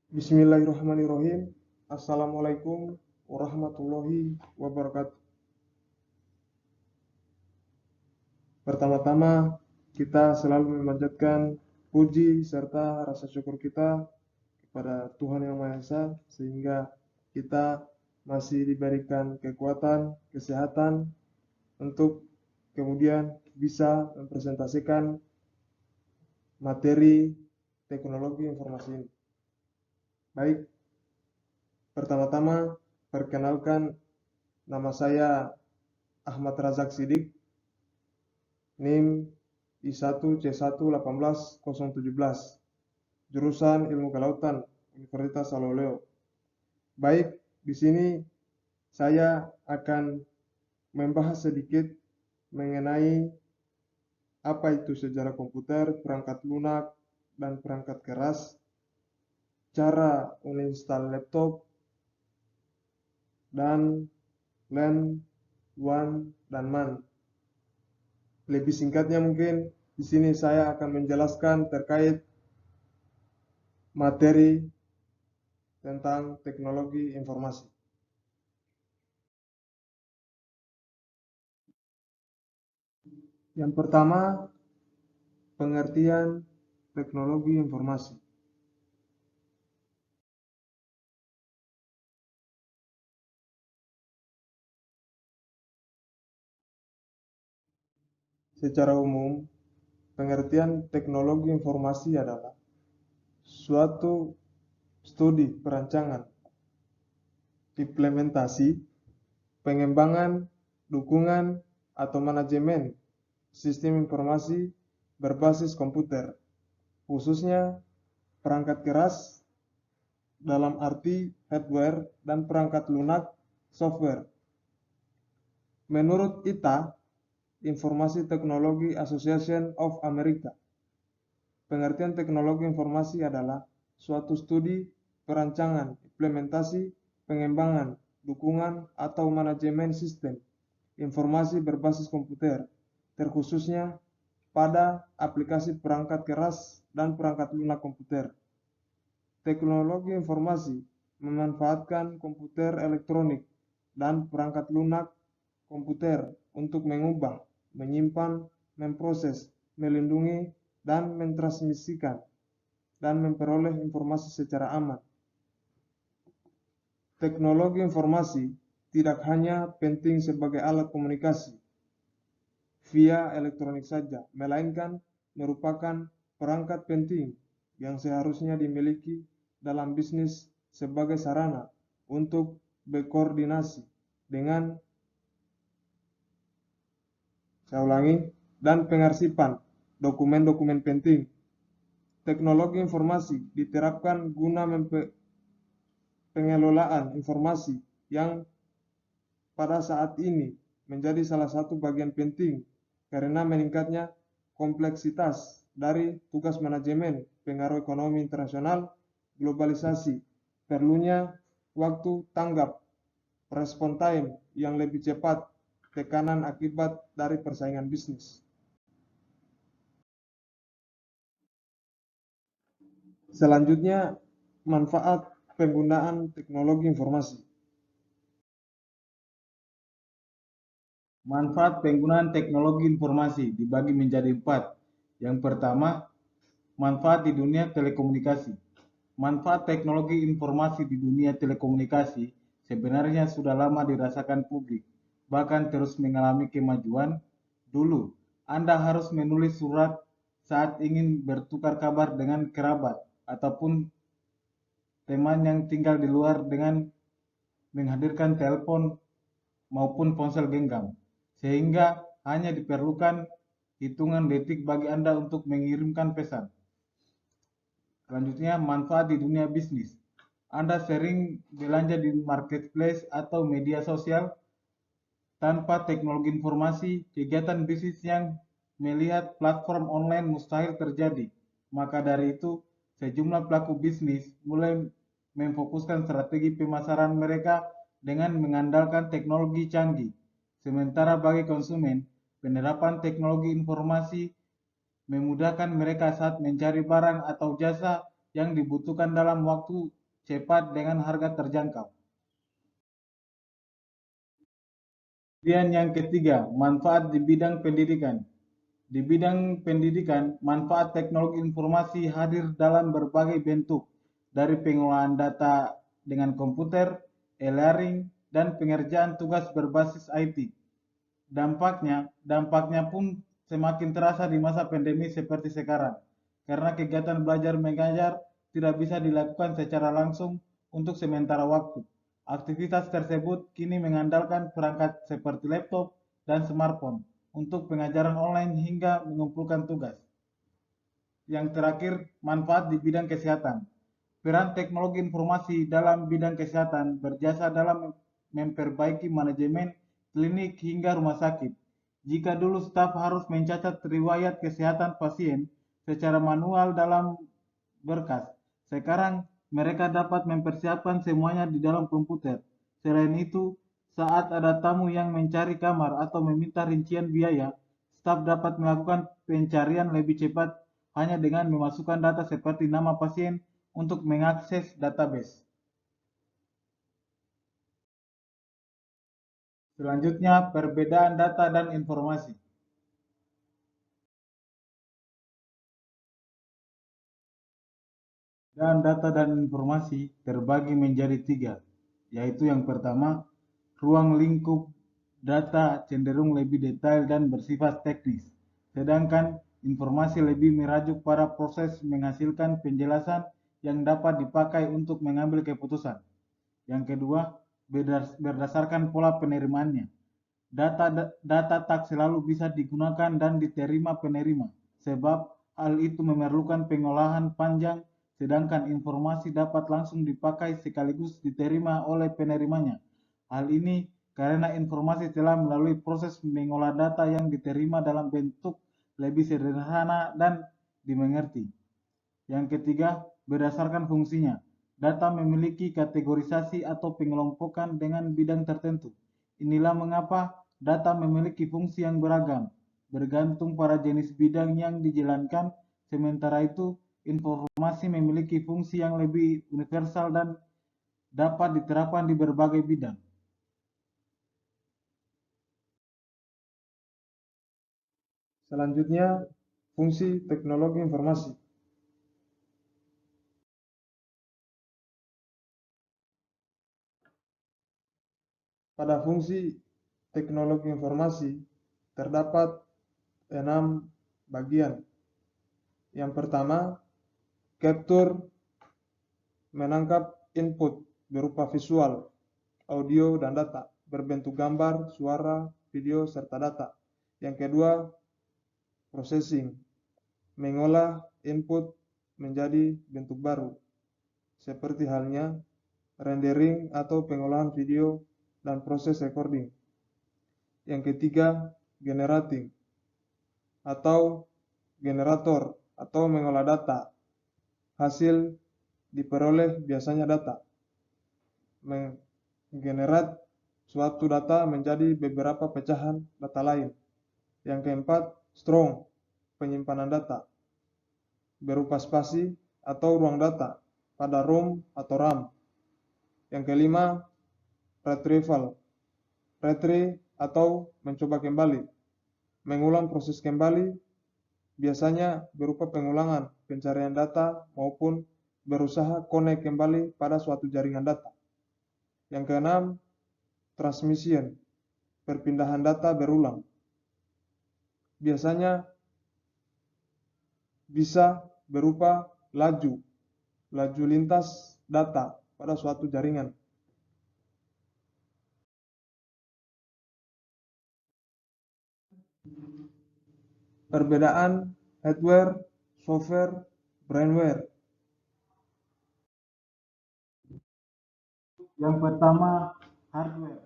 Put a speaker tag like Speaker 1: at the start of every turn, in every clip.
Speaker 1: Bismillahirrahmanirrahim. Assalamualaikum warahmatullahi wabarakatuh. Pertama-tama, kita selalu memanjatkan puji serta rasa syukur kita kepada Tuhan Yang Maha Esa sehingga kita masih diberikan kekuatan, kesehatan untuk kemudian bisa mempresentasikan materi teknologi informasi ini. Baik, pertama-tama perkenalkan, nama saya Ahmad Razak Sidik, NIM I1C1180017, jurusan Ilmu Kelautan, Universitas Saloleo. Baik, di sini saya akan membahas sedikit mengenai apa itu sejarah komputer, perangkat lunak dan perangkat keras, cara uninstall laptop, dan LAN, WAN, dan MAN. Lebih singkatnya mungkin di sini saya akan menjelaskan terkait materi tentang teknologi informasi. Yang pertama, pengertian teknologi informasi. Secara umum, pengertian teknologi informasi adalah suatu studi perancangan, implementasi, pengembangan, dukungan, atau manajemen sistem informasi berbasis komputer, khususnya perangkat keras dalam arti hardware dan perangkat lunak software. Menurut ITA, Informasi Technology Association of America, pengertian teknologi informasi adalah suatu studi, perancangan, implementasi, pengembangan, dukungan, atau manajemen sistem informasi berbasis komputer, terkhususnya pada aplikasi perangkat keras dan perangkat lunak komputer. Teknologi informasi memanfaatkan komputer elektronik dan perangkat lunak komputer untuk mengubah, menyimpan, memproses, melindungi, dan mentransmisikan dan memperoleh informasi secara aman. Teknologi informasi tidak hanya penting sebagai alat komunikasi via elektronik saja, melainkan merupakan perangkat penting yang seharusnya dimiliki dalam bisnis sebagai sarana untuk berkoordinasi dengan, dan pengarsipan dokumen-dokumen penting. Teknologi informasi diterapkan guna pengelolaan informasi yang pada saat ini menjadi salah satu bagian penting karena meningkatnya kompleksitas dari tugas manajemen, pengaruh ekonomi internasional, globalisasi, perlunya waktu tanggap, respon time yang lebih cepat, tekanan akibat dari persaingan bisnis. Selanjutnya, manfaat penggunaan teknologi informasi.
Speaker 2: Manfaat penggunaan teknologi informasi dibagi menjadi 4. Yang pertama, manfaat di dunia telekomunikasi. Manfaat teknologi informasi di dunia telekomunikasi sebenarnya sudah lama dirasakan publik, bahkan terus mengalami kemajuan. Dulu, Anda harus menulis surat saat ingin bertukar kabar dengan kerabat ataupun teman yang tinggal di luar dengan menghadirkan telepon maupun ponsel genggam, sehingga hanya diperlukan hitungan detik bagi Anda untuk mengirimkan pesan. Selanjutnya, manfaat di dunia bisnis. Anda sering belanja di marketplace atau media sosial. Tanpa teknologi informasi, kegiatan bisnis yang melihat platform online mustahil terjadi. Maka dari itu, sejumlah pelaku bisnis mulai memfokuskan strategi pemasaran mereka dengan mengandalkan teknologi canggih. Sementara bagi konsumen, penerapan teknologi informasi memudahkan mereka saat mencari barang atau jasa yang dibutuhkan dalam waktu cepat, dengan harga terjangkau. Kemudian yang ketiga, manfaat di bidang pendidikan. Di bidang pendidikan, manfaat teknologi informasi hadir dalam berbagai bentuk, dari pengolahan data dengan komputer, e-learning, dan pengerjaan tugas berbasis IT. Dampaknya pun semakin terasa di masa pandemi seperti sekarang, karena kegiatan belajar mengajar tidak bisa dilakukan secara langsung untuk sementara waktu. Aktivitas tersebut kini mengandalkan perangkat seperti laptop dan smartphone untuk pengajaran online hingga mengumpulkan tugas. Yang terakhir, manfaat di bidang kesehatan. Peran teknologi informasi dalam bidang kesehatan berjasa dalam memperbaiki manajemen klinik hingga rumah sakit. Jika dulu staf harus mencatat riwayat kesehatan pasien secara manual dalam berkas, sekarang mereka dapat mempersiapkan semuanya di dalam komputer. Selain itu, saat ada tamu yang mencari kamar atau meminta rincian biaya, staf dapat melakukan pencarian lebih cepat hanya dengan memasukkan data seperti nama pasien untuk mengakses database. Selanjutnya, perbedaan data dan informasi. Dan data dan informasi terbagi menjadi tiga, yaitu yang pertama, ruang lingkup data cenderung lebih detail dan bersifat teknis, sedangkan informasi lebih merajuk pada proses menghasilkan penjelasan yang dapat dipakai untuk mengambil keputusan. Yang kedua, berdasarkan pola penerimaannya. Data tak selalu bisa digunakan dan diterima penerima, sebab hal itu memerlukan pengolahan panjang, sedangkan informasi dapat langsung dipakai sekaligus diterima oleh penerimanya. Hal ini karena informasi telah melalui proses mengolah data yang diterima dalam bentuk lebih sederhana dan dimengerti. Yang ketiga, berdasarkan fungsinya. Data memiliki kategorisasi atau pengelompokan dengan bidang tertentu. Inilah mengapa data memiliki fungsi yang beragam, bergantung pada jenis bidang yang dijalankan. Sementara itu, informasi memiliki fungsi yang lebih universal dan dapat diterapkan di berbagai bidang.
Speaker 1: Selanjutnya, fungsi teknologi informasi. Pada fungsi teknologi informasi terdapat 6 bagian. Yang pertama, capture, menangkap input berupa visual, audio, dan data berbentuk gambar, suara, video, serta data. Yang kedua, processing, mengolah input menjadi bentuk baru, seperti halnya rendering atau pengolahan video dan proses recording. Yang ketiga, generating atau generator atau mengolah data. Hasil diperoleh biasanya data. Menggenerat suatu data menjadi beberapa pecahan data lain. Yang keempat, strong, penyimpanan data berupa spasi atau ruang data pada ROM atau RAM. Yang kelima, retrieval, atau mencoba kembali, mengulang proses kembali, biasanya berupa pengulangan pencarian data maupun berusaha connect kembali pada suatu jaringan data. Yang keenam, transmission, perpindahan data berulang. Biasanya bisa berupa laju lintas data pada suatu jaringan. Perbedaan hardware, software, brainware.
Speaker 2: Yang pertama, hardware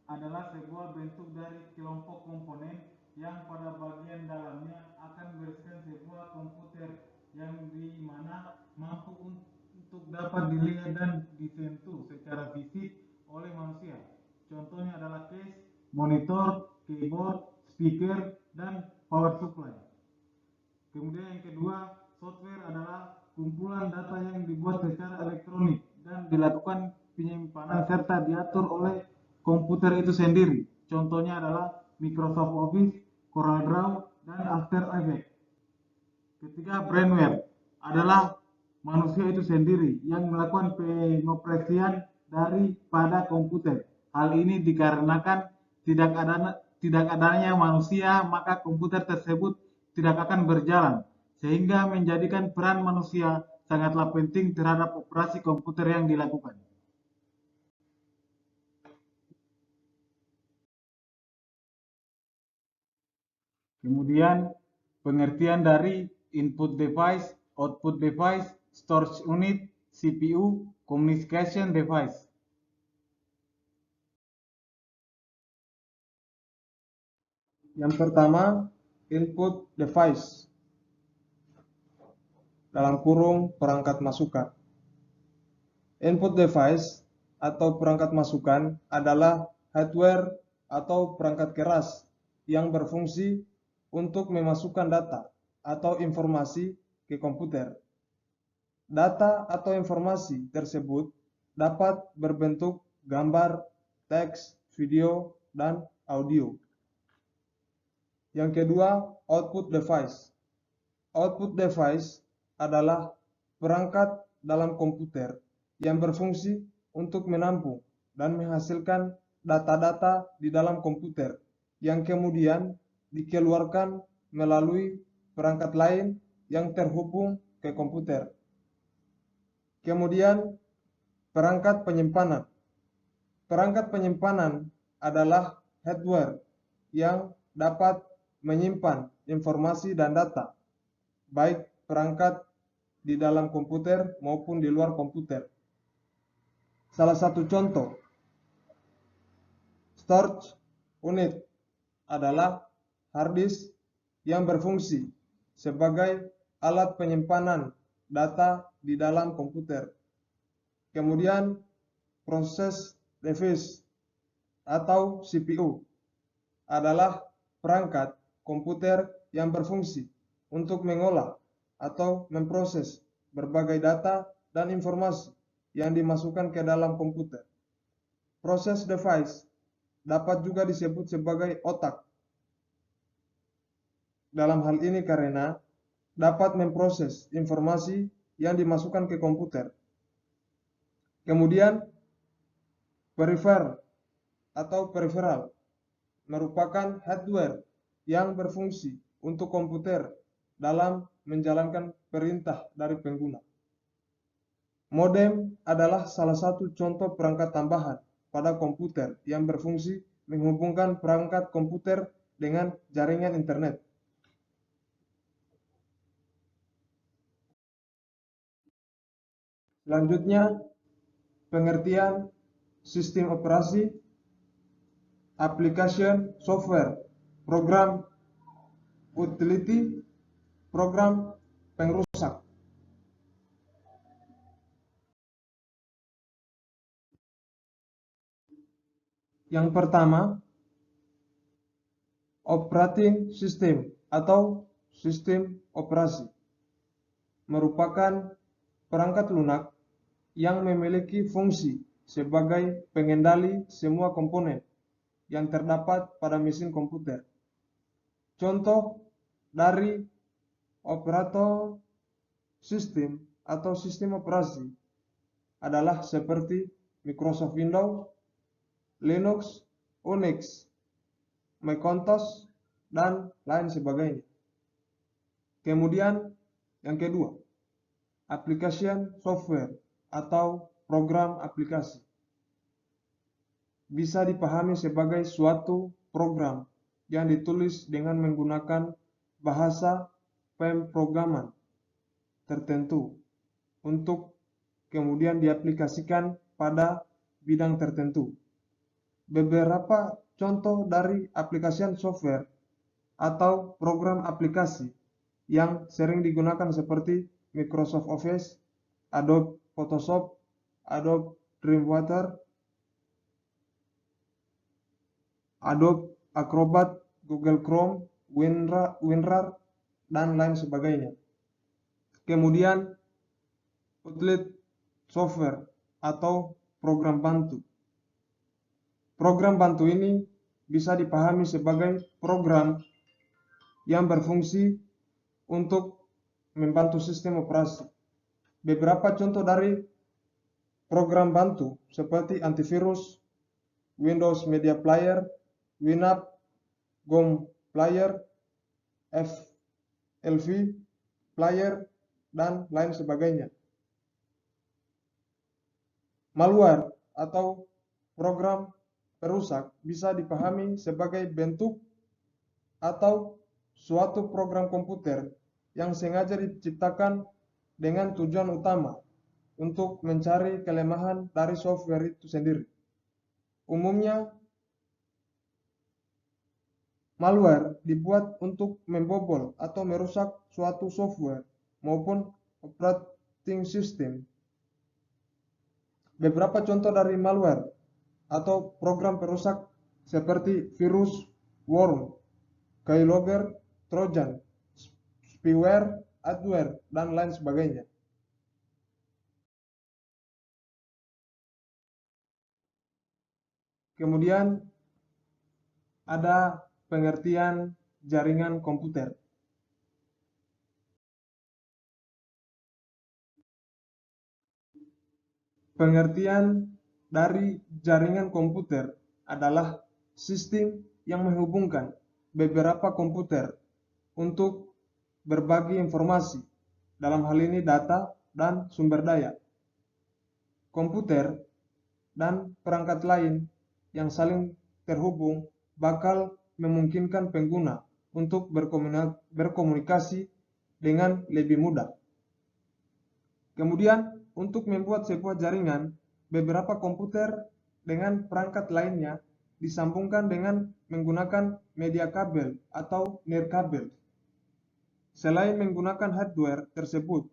Speaker 2: adalah sebuah bentuk dari kelompok komponen yang pada bagian dalamnya akan berisikan sebuah komputer yang dimana mampu untuk dapat dilihat dan disentuh secara fisik oleh manusia. Contohnya adalah case, monitor, keyboard, speaker, dan power supply. Kemudian yang kedua, software adalah kumpulan data yang dibuat secara elektronik dan dilakukan penyimpanan serta diatur oleh komputer itu sendiri. Contohnya adalah Microsoft Office, CorelDRAW, dan After Effects. Ketiga, brainware adalah manusia itu sendiri yang melakukan pengoperasian daripada komputer. Hal ini dikarenakan tidak adanya manusia, maka komputer tersebut tidak akan berjalan, sehingga menjadikan peran manusia sangatlah penting terhadap operasi komputer yang dilakukan. Kemudian pengertian dari input device, output device, storage unit, CPU, communication device.
Speaker 1: Yang pertama, input device, dalam kurung perangkat masukan. Input device atau perangkat masukan adalah hardware atau perangkat keras yang berfungsi untuk memasukkan data atau informasi ke komputer. Data atau informasi tersebut dapat berbentuk gambar, teks, video, dan audio. Yang kedua, output device. Output device adalah perangkat dalam komputer yang berfungsi untuk menampung dan menghasilkan data-data di dalam komputer yang kemudian dikeluarkan melalui perangkat lain yang terhubung ke komputer. Kemudian, perangkat penyimpanan. Perangkat penyimpanan adalah hardware yang dapat menyimpan informasi dan data, baik perangkat di dalam komputer maupun di luar komputer. Salah satu contoh, storage unit adalah hard disk yang berfungsi sebagai alat penyimpanan data di dalam komputer. Kemudian, proses device atau CPU adalah perangkat komputer yang berfungsi untuk mengolah atau memproses berbagai data dan informasi yang dimasukkan ke dalam komputer. Proses device dapat juga disebut sebagai otak. Dalam hal ini karena dapat memproses informasi yang dimasukkan ke komputer. Kemudian, peripheral atau peripheral merupakan hardware yang berfungsi untuk komputer dalam menjalankan perintah dari pengguna. Modem adalah salah satu contoh perangkat tambahan pada komputer yang berfungsi menghubungkan perangkat komputer dengan jaringan internet. Selanjutnya, pengertian sistem operasi, application, software, program utility, program pengrusak. Yang pertama, operating system atau sistem operasi merupakan perangkat lunak yang memiliki fungsi sebagai pengendali semua komponen yang terdapat pada mesin komputer. Contoh dari operator sistem atau sistem operasi adalah seperti Microsoft Windows, Linux, Unix, Macintosh, dan lain sebagainya. Kemudian yang kedua, application software atau program aplikasi bisa dipahami sebagai suatu program yang ditulis dengan menggunakan bahasa pemrograman tertentu untuk kemudian diaplikasikan pada bidang tertentu. Beberapa contoh dari aplikasi software atau program aplikasi yang sering digunakan seperti Microsoft Office, Adobe Photoshop, Adobe Dreamweaver, Adobe Acrobat, Google Chrome, WinRAR, dan lain sebagainya. Kemudian utlit software atau program bantu. Program bantu ini bisa dipahami sebagai program yang berfungsi untuk membantu sistem operasi. Beberapa contoh dari program bantu seperti antivirus, Windows Media Player, Winamp, GOM Player, FLV Player, dan lain sebagainya. Malware atau program perusak bisa dipahami sebagai bentuk atau suatu program komputer yang sengaja diciptakan dengan tujuan utama untuk mencari kelemahan dari software itu sendiri. Umumnya, malware dibuat untuk membobol atau merusak suatu software maupun operating system. Beberapa contoh dari malware atau program perusak seperti virus, worm, keylogger, trojan, spyware, adware, dan lain sebagainya. Kemudian ada pengertian jaringan komputer. Pengertian dari jaringan komputer adalah sistem yang menghubungkan beberapa komputer untuk berbagi informasi, dalam hal ini data dan sumber daya. Komputer dan perangkat lain yang saling terhubung bakal memungkinkan pengguna untuk berkomunikasi dengan lebih mudah. Kemudian, untuk membuat sebuah jaringan, beberapa komputer dengan perangkat lainnya disambungkan dengan menggunakan media kabel atau nirkabel. Selain menggunakan hardware tersebut,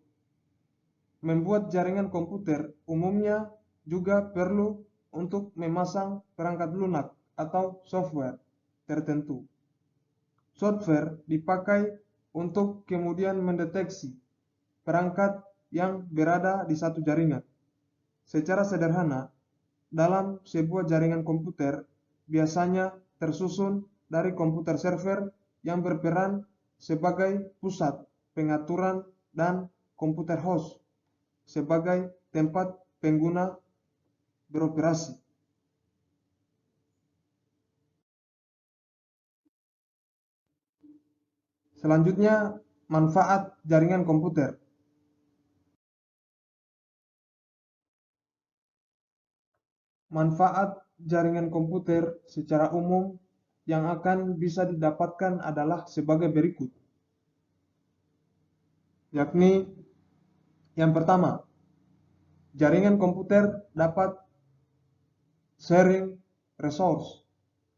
Speaker 1: membuat jaringan komputer umumnya juga perlu untuk memasang perangkat lunak atau software tertentu. Software dipakai untuk kemudian mendeteksi perangkat yang berada di satu jaringan. Secara sederhana, dalam sebuah jaringan komputer biasanya tersusun dari komputer server yang berperan sebagai pusat pengaturan dan komputer host sebagai tempat pengguna beroperasi. Selanjutnya, manfaat jaringan komputer. Manfaat jaringan komputer secara umum yang akan bisa didapatkan adalah sebagai berikut, yakni yang pertama, jaringan komputer dapat sharing resource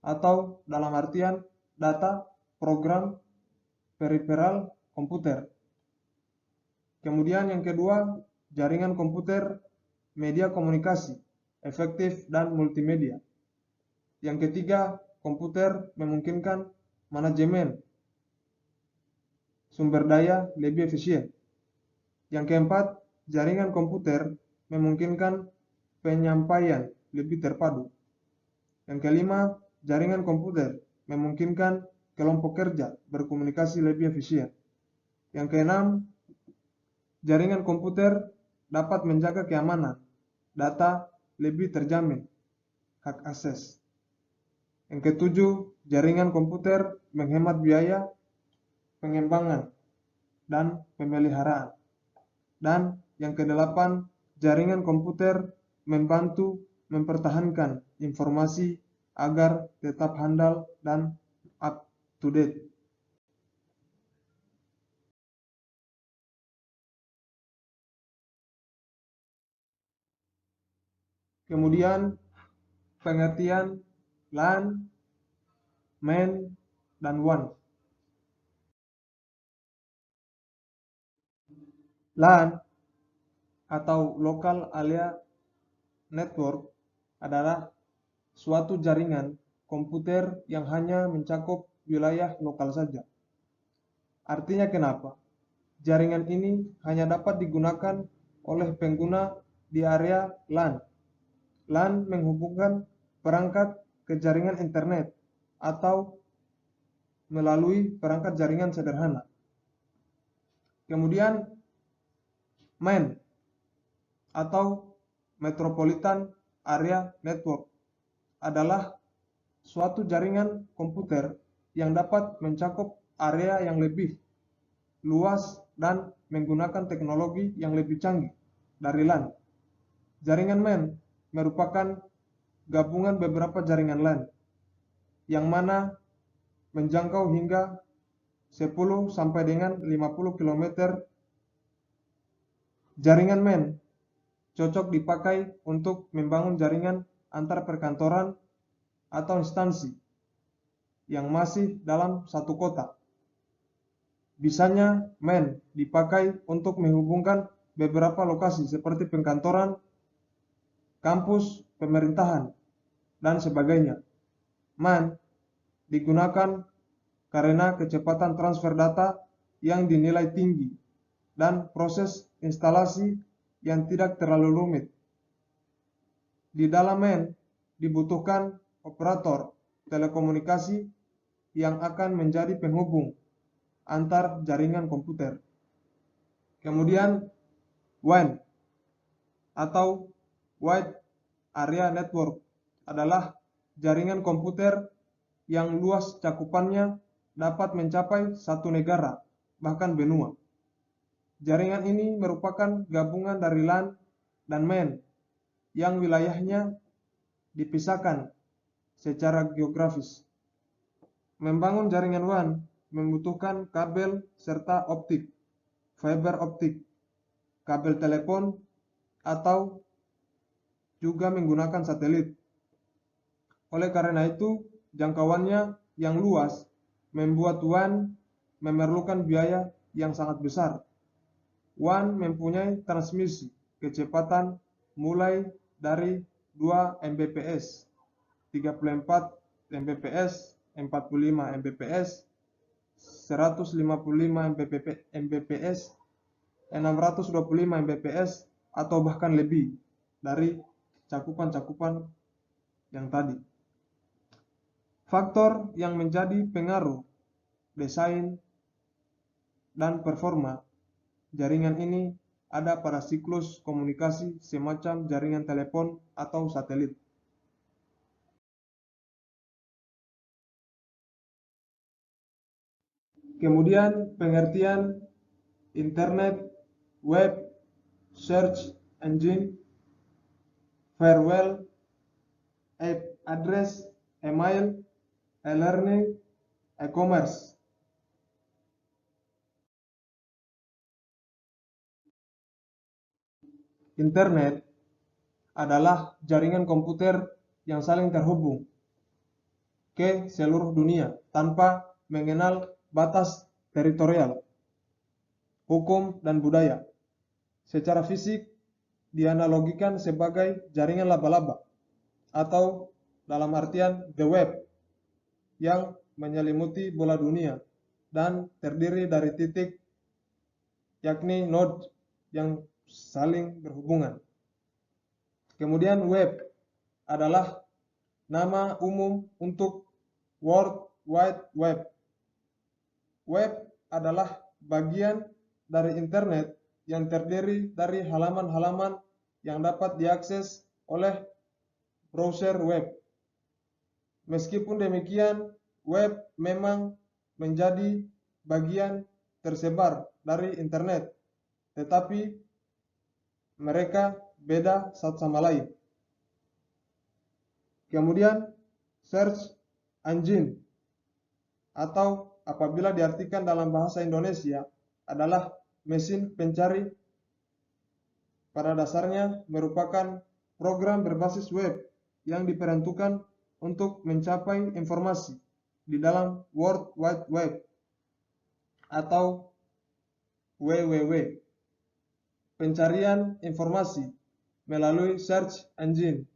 Speaker 1: atau dalam artian data, program, peripheral komputer. Kemudian yang kedua, jaringan komputer media komunikasi efektif dan multimedia. Yang ketiga, komputer memungkinkan manajemen sumber daya lebih efisien. Yang keempat, jaringan komputer memungkinkan penyampaian lebih terpadu. Yang kelima, jaringan komputer memungkinkan kelompok kerja berkomunikasi lebih efisien. Yang keenam, jaringan komputer dapat menjaga keamanan data lebih terjamin, hak akses. Yang ketujuh, jaringan komputer menghemat biaya pengembangan dan pemeliharaan. Dan yang kedelapan, jaringan komputer membantu mempertahankan informasi agar tetap handal dan up to date. Kemudian pengertian LAN, MAN, dan WAN. LAN atau Local Area Network adalah suatu jaringan komputer yang hanya mencakup wilayah lokal saja. Artinya kenapa? Jaringan ini hanya dapat digunakan oleh pengguna di area LAN. LAN menghubungkan perangkat ke jaringan internet atau melalui perangkat jaringan sederhana. Kemudian MAN atau Metropolitan Area Network adalah suatu jaringan komputer yang dapat mencakup area yang lebih luas dan menggunakan teknologi yang lebih canggih dari LAN. Jaringan MAN merupakan gabungan beberapa jaringan LAN yang mana menjangkau hingga 10 sampai dengan 50 km. Jaringan MAN cocok dipakai untuk membangun jaringan antar perkantoran atau instansi yang masih dalam satu kota. Bisanya MAN dipakai untuk menghubungkan beberapa lokasi seperti perkantoran, kampus, pemerintahan, dan sebagainya. MAN digunakan karena kecepatan transfer data yang dinilai tinggi dan proses instalasi yang tidak terlalu rumit. Di dalam MAN dibutuhkan operator telekomunikasi yang akan menjadi penghubung antar jaringan komputer. Kemudian WAN atau Wide Area Network adalah jaringan komputer yang luas cakupannya dapat mencapai satu negara, bahkan benua. Jaringan ini merupakan gabungan dari LAN dan MAN yang wilayahnya dipisahkan secara geografis. Membangun jaringan WAN membutuhkan kabel serta optik, fiber optik, kabel telepon, atau juga menggunakan satelit. Oleh karena itu, jangkauannya yang luas membuat WAN memerlukan biaya yang sangat besar. WAN mempunyai transmisi kecepatan mulai dari 2 Mbps, 34 Mbps, 45 Mbps, 155 Mbps, 625 Mbps, atau bahkan lebih dari cakupan-cakupan yang tadi. Faktor yang menjadi pengaruh desain dan performa jaringan ini ada pada siklus komunikasi semacam jaringan telepon atau satelit. Kemudian pengertian internet, web, search engine, firewall, address, email, e-learning, e-commerce. Internet adalah jaringan komputer yang saling terhubung ke seluruh dunia tanpa mengenal batas teritorial, hukum, dan budaya. Secara fisik, dianalogikan sebagai jaringan laba-laba atau dalam artian the web yang menyelimuti bola dunia dan terdiri dari titik, yakni node yang saling berhubungan. Kemudian web adalah nama umum untuk World Wide Web. Web adalah bagian dari internet yang terdiri dari halaman-halaman yang dapat diakses oleh browser web. Meskipun demikian, web memang menjadi bagian tersebar dari internet, tetapi mereka beda satu sama lain. Kemudian search engine atau apabila diartikan dalam bahasa Indonesia adalah mesin pencari, pada dasarnya merupakan program berbasis web yang diperuntukkan untuk mencapai informasi di dalam World Wide Web atau WWW. Pencarian informasi melalui search engine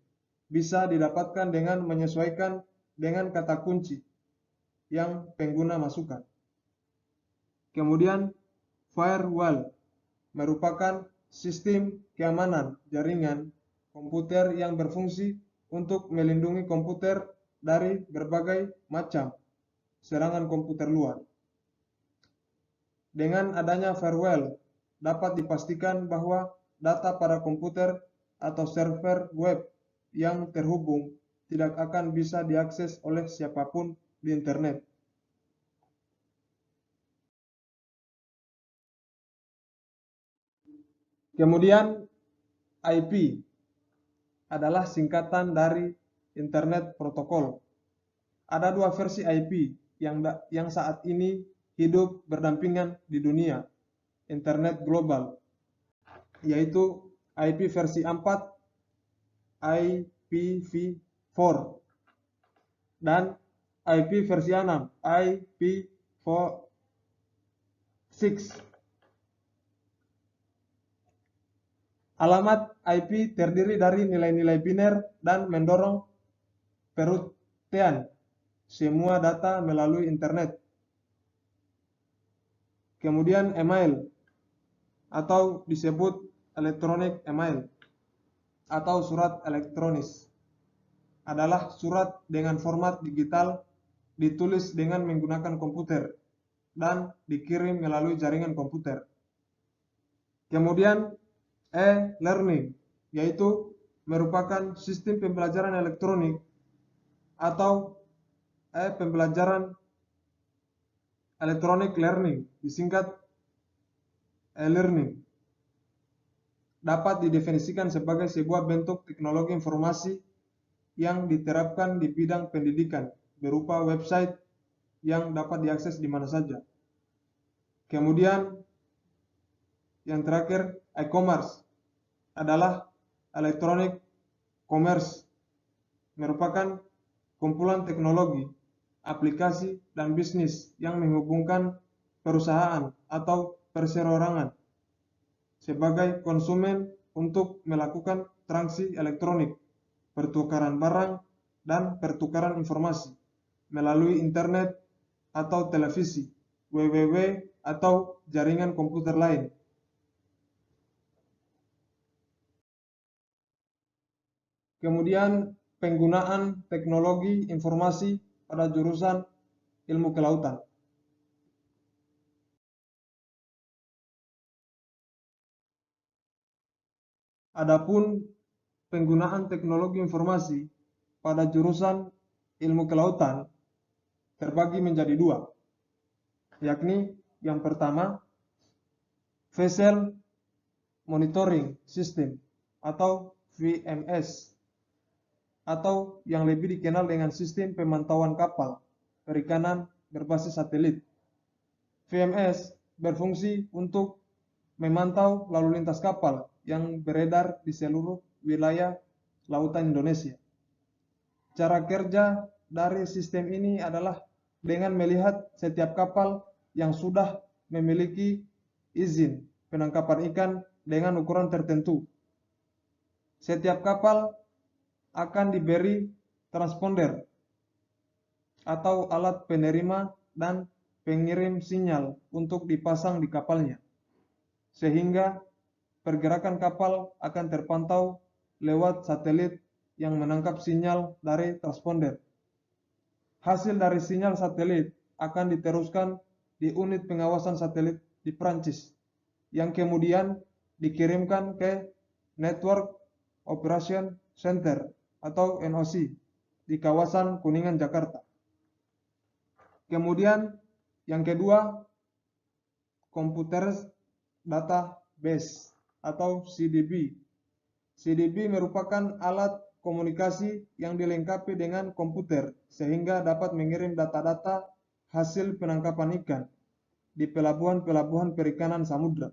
Speaker 1: bisa didapatkan dengan menyesuaikan dengan kata kunci yang pengguna masukkan. Kemudian firewall merupakan sistem keamanan jaringan komputer yang berfungsi untuk melindungi komputer dari berbagai macam serangan komputer luar. Dengan adanya firewall, dapat dipastikan bahwa data pada komputer atau server web yang terhubung tidak akan bisa diakses oleh siapapun di internet. Kemudian IP adalah singkatan dari Internet Protocol. Ada dua versi IP yang saat ini hidup berdampingan di dunia Internet global, yaitu IP versi 4, IPv4, dan IP versi 6, IPv6. Alamat IP terdiri dari nilai-nilai biner dan mendorong perutian semua data melalui internet. Kemudian email atau disebut electronic email atau surat elektronis adalah surat dengan format digital ditulis dengan menggunakan komputer dan dikirim melalui jaringan komputer. Kemudian e-learning, yaitu merupakan sistem pembelajaran elektronik atau pembelajaran electronic learning, disingkat e-learning. Dapat didefinisikan sebagai sebuah bentuk teknologi informasi yang diterapkan di bidang pendidikan berupa website yang dapat diakses di mana saja. Kemudian yang terakhir, e-commerce adalah electronic commerce, merupakan kumpulan teknologi, aplikasi, dan bisnis yang menghubungkan perusahaan atau perserorangan sebagai konsumen untuk melakukan transaksi elektronik, pertukaran barang, dan pertukaran informasi melalui internet atau televisi, www, atau jaringan komputer lain. Kemudian penggunaan teknologi informasi pada jurusan ilmu kelautan. Adapun penggunaan teknologi informasi pada jurusan ilmu kelautan terbagi menjadi dua, yakni yang pertama Vessel Monitoring System atau VMS, atau yang lebih dikenal dengan sistem pemantauan kapal perikanan berbasis satelit. VMS berfungsi untuk memantau lalu lintas kapal yang beredar di seluruh wilayah lautan Indonesia. Cara kerja dari sistem ini adalah dengan melihat setiap kapal yang sudah memiliki izin penangkapan ikan dengan ukuran tertentu. Setiap kapal akan diberi transponder atau alat penerima dan pengirim sinyal untuk dipasang di kapalnya, sehingga pergerakan kapal akan terpantau lewat satelit yang menangkap sinyal dari transponder. Hasil dari sinyal satelit akan diteruskan di unit pengawasan satelit di Prancis, yang kemudian dikirimkan ke Network Operation Center atau NOC di kawasan Kuningan, Jakarta. Kemudian yang kedua, Computer Database atau CDB. CDB merupakan alat komunikasi yang dilengkapi dengan komputer sehingga dapat mengirim data-data hasil penangkapan ikan di pelabuhan-pelabuhan perikanan samudra,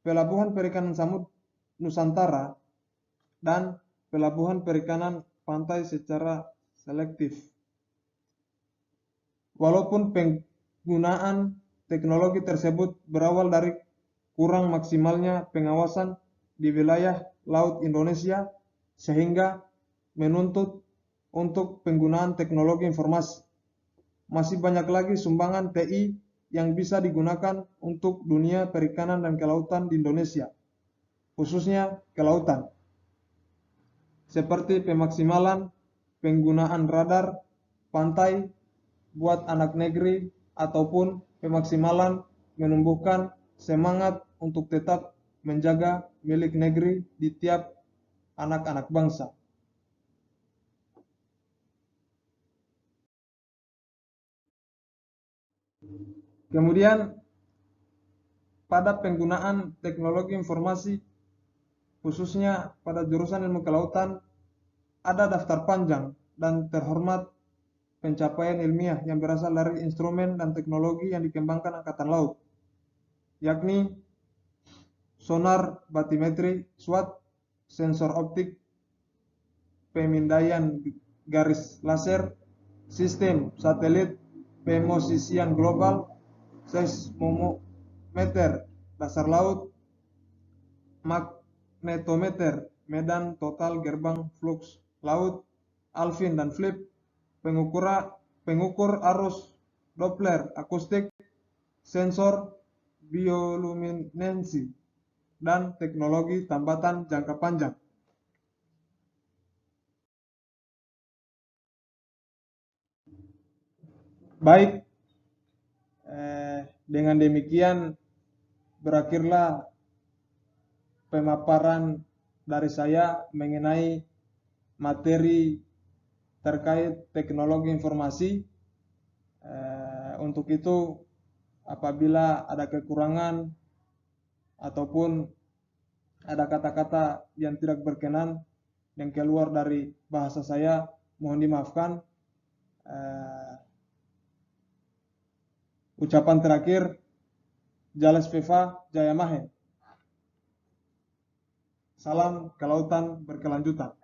Speaker 1: pelabuhan perikanan samudra Nusantara, dan pelabuhan perikanan pantai secara selektif. Walaupun penggunaan teknologi tersebut berawal dari kurang maksimalnya pengawasan di wilayah laut Indonesia sehingga menuntut untuk penggunaan teknologi informasi, masih banyak lagi sumbangan TI yang bisa digunakan untuk dunia perikanan dan kelautan di Indonesia, khususnya kelautan, seperti pemaksimalan penggunaan radar pantai buat anak negeri ataupun pemaksimalan menumbuhkan semangat untuk tetap menjaga milik negeri di tiap anak-anak bangsa. Kemudian pada penggunaan teknologi informasi khususnya pada jurusan ilmu kelautan ada daftar panjang dan terhormat pencapaian ilmiah yang berasal dari instrumen dan teknologi yang dikembangkan Angkatan Laut, yakni sonar batimetri SWAT, sensor optik, pemindaian garis laser, sistem satelit pemosisian global, seismometer dasar laut, magnetometer medan total gerbang flux laut, Alvin dan Flip, pengukur arus Doppler akustik, sensor bioluminensi, dan teknologi tambatan jangka panjang. Baik, dengan demikian berakhirlah pemaparan dari saya mengenai materi terkait teknologi informasi. Untuk itu, apabila ada kekurangan ataupun ada kata-kata yang tidak berkenan yang keluar dari bahasa saya, mohon dimaafkan. Ucapan terakhir, Jales Peva Jaya Mahe. Salam kelautan berkelanjutan.